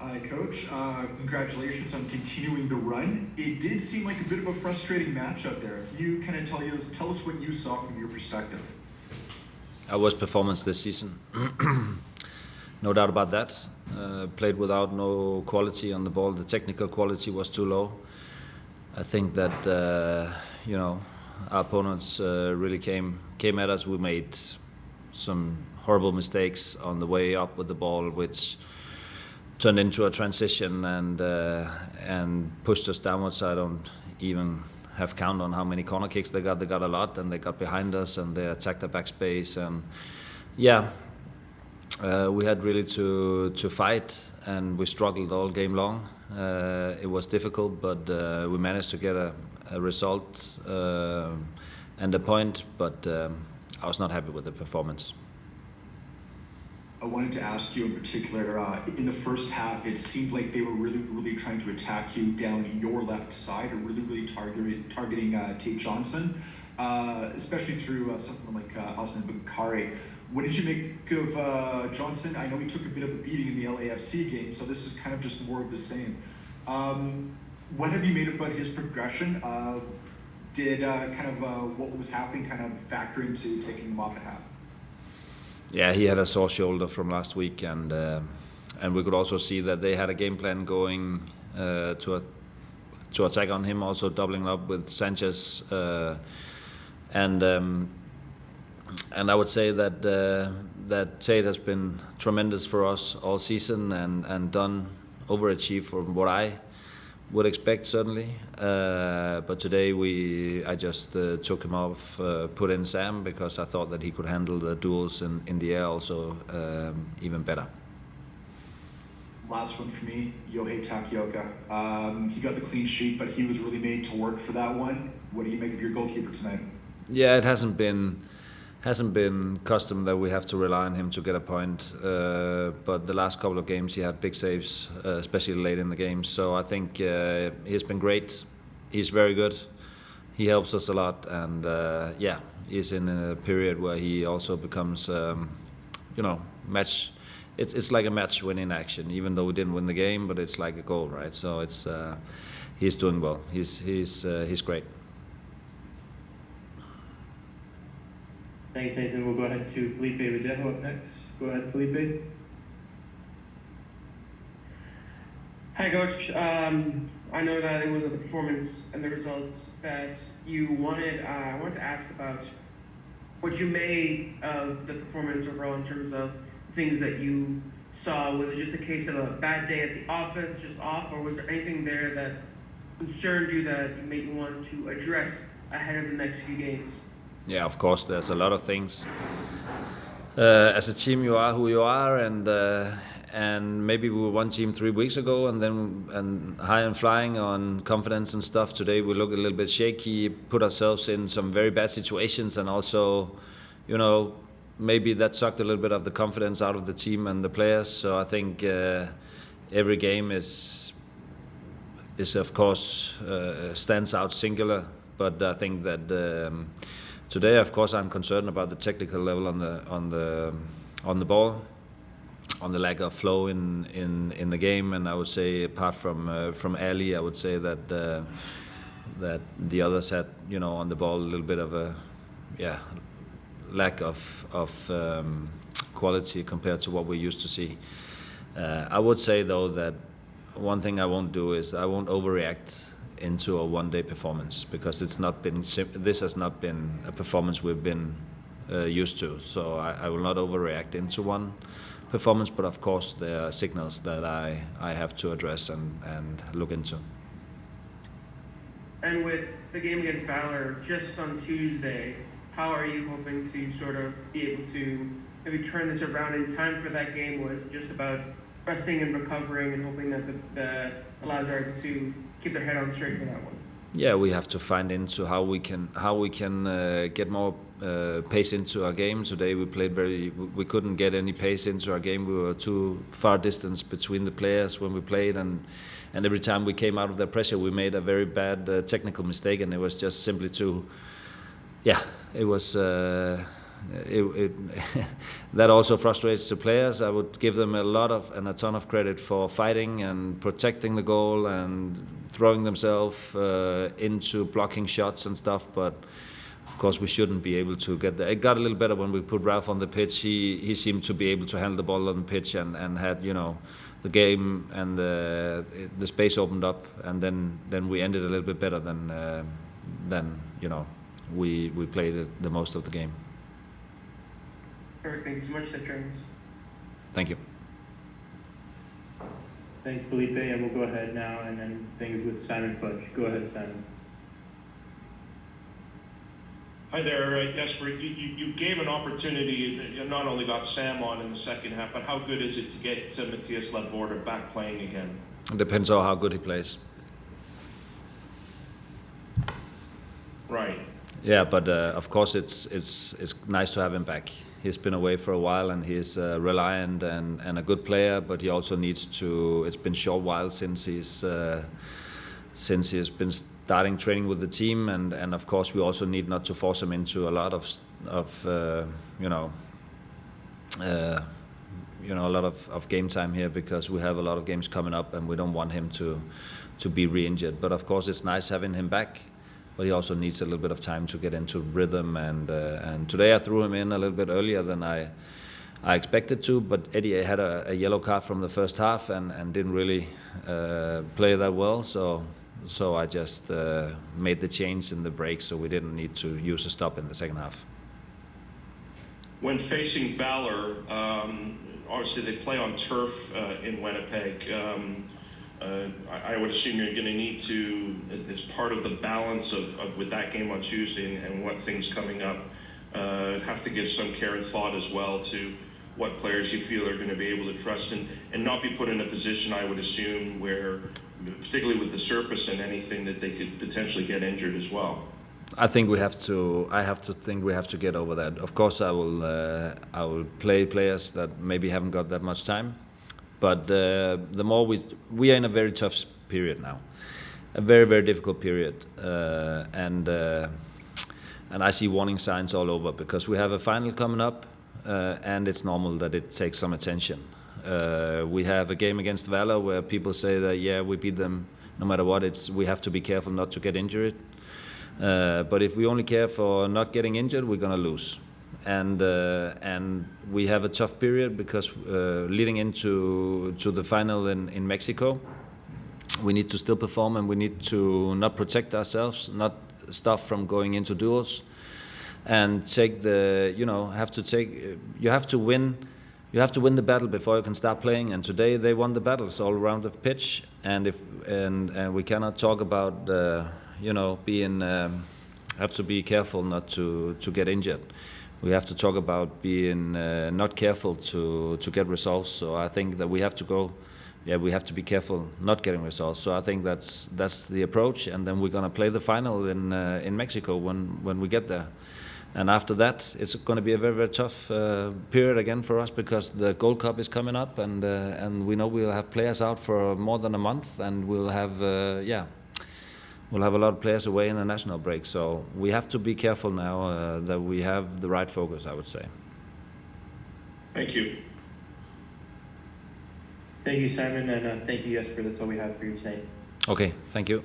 Hi, Coach. Congratulations on continuing the run. It did seem like a bit of a frustrating match out there. Can you kind of tell us what you saw from your perspective? Our worst performance this season, no doubt about that. Played without no quality on the ball. The technical quality was too low. I think that our opponents really came at us. We made some horrible mistakes on the way up with the ball, which turned into a transition and pushed us downwards. I don't even have count on how many corner kicks they got. They got a lot, and they got behind us, and they attacked the backspace. And we had really to fight, and we struggled all game long. It was difficult, but we managed to get a result and a point. But I was not happy with the performance. I wanted to ask you in particular, in the first half, it seemed like they were really trying to attack you down your left side, or really targeting Tate Johnson, especially through someone like Osman Bakari. What did you make of Johnson? I know he took a bit of a beating in the LAFC game, so this is kind of just more of the same. What have you made about his progression? Did what was happening kind of factor into taking him off at half? Yeah, he had a sore shoulder from last week, and we could also see that they had a game plan going to attack on him, also doubling up with Sanchez, and I would say that Tate has been tremendous for us all season and overachieved from what I would expect, certainly. But today I just took him off, put in Sam, because I thought that he could handle the duels in the air also even better. Last one for me, Yohei Takioka. He got the clean sheet, but he was really made to work for that one. What do you make of your goalkeeper tonight? Yeah, it hasn't been custom that we have to rely on him to get a point, but the last couple of games he had big saves, especially late in the game. So I think he's been great. He's very good. He helps us a lot, and he's in a period where he also becomes, match. It's like a match-winning action, even though we didn't win the game, but it's like a goal, right? So he's doing well. He's great. Thanks, Nathan. We'll go ahead to Felipe Videjo up next. Go ahead, Felipe. Hi, Coach. I know that it was the performance and the results that you wanted. I wanted to ask about what you made of the performance overall in terms of things that you saw. Was it just a case of a bad day at the office, just off, or was there anything there that concerned you that you made you want to address ahead of the next few games? Yeah, of course, there's a lot of things. As a team, you are who you are, and maybe we were one team 3 weeks ago, and high and flying on confidence and stuff. Today we look a little bit shaky, put ourselves in some very bad situations, and also, maybe that sucked a little bit of the confidence out of the team and the players. So I think every game is of course stands out singular, but I think that. Today, of course, I'm concerned about the technical level on the ball, on the lack of flow in the game, and I would say apart from Ali, I would say that the others had on the ball a little bit of a lack of quality compared to what we used to see. I would say though that one thing I won't do is I won't overreact into a one-day performance, because this has not been a performance we've been used to. So I will not overreact into one performance, but of course there are signals that I have to address and look into. And with the game against Valor just on Tuesday, how are you hoping to sort of be able to maybe turn this around in time for that game? Was it just about resting and recovering and hoping that the Lads are able to keep their head on straight for that one? Yeah, we have to find into how we can get more pace into our game. Today we couldn't get any pace into our game. We were too far distance between the players when we played, and every time we came out of their pressure, we made a very bad technical mistake, and it was just simply too. Yeah, it was that also frustrates the players. I would give them a ton of credit for fighting and protecting the goal and throwing themselves into blocking shots and stuff, but of course we shouldn't be able to get there. It got a little better when we put Ralph on the pitch. He seemed to be able to handle the ball on the pitch and had, the game and the space opened up, and then we ended a little bit better than we played the most of the game. Perfect, thank you so much, Tate Johnson. Thank you. Thanks, Felipe, and we'll go ahead now and then things with Simon Fudge. Go ahead, Simon. Hi there, Jesper. You gave an opportunity, you not only got Sam on in the second half, but how good is it to get Matias Leorta back playing again? It depends on how good he plays. Right. Yeah, but of course it's nice to have him back. He's been away for a while and he's reliant and a good player, but he also needs to. It's been a short while since he's been starting training with the team, and of course we also need not to force him into a lot of game time here, because we have a lot of games coming up and we don't want him to be re-injured. But of course it's nice having him back, but he also needs a little bit of time to get into rhythm, and today I threw him in a little bit earlier than I expected to, but Eddie had a yellow card from the first half and didn't really play that well, so I just made the change in the break, so we didn't need to use a stop in the second half. When facing Valor, obviously they play on turf in Winnipeg. I would assume you're going to need to, as part of the balance of with that game on Tuesday and what things coming up, have to give some care and thought as well to what players you feel are going to be able to trust and not be put in a position, I would assume, where, particularly with the surface and anything, that they could potentially get injured as well. I think we have to. I have to think we have to get over that. Of course, I will play players that maybe haven't got that much time, but the more we are in a very tough period now, a very, very difficult period, and I see warning signs all over, because we have a final coming up, and it's normal that it takes some attention. We have a game against Valor where people say that we beat them no matter what. We have to be careful not to get injured. But if we only care for not getting injured, we're gonna lose. And we have a tough period because leading into the final in Mexico, we need to still perform, and we need to not protect ourselves, not stop from going into duels, and take you have to win. You have to win the battle before you can start playing. And today they won the battles all around the pitch. And we cannot talk about being have to be careful not to get injured. We have to talk about being not careful to get results. So I think that we have to go. Yeah, we have to be careful not getting results. So I think that's the approach. And then we're gonna play the final in Mexico when we get there. And after that, it's going to be a very, very tough period again for us, because the Gold Cup is coming up, and we know we'll have players out for more than a month, and we'll have a lot of players away in the national break. So we have to be careful now that we have the right focus, I would say. Thank you. Thank you, Simon, and thank you, Jesper. That's all we have for you tonight. Okay, thank you.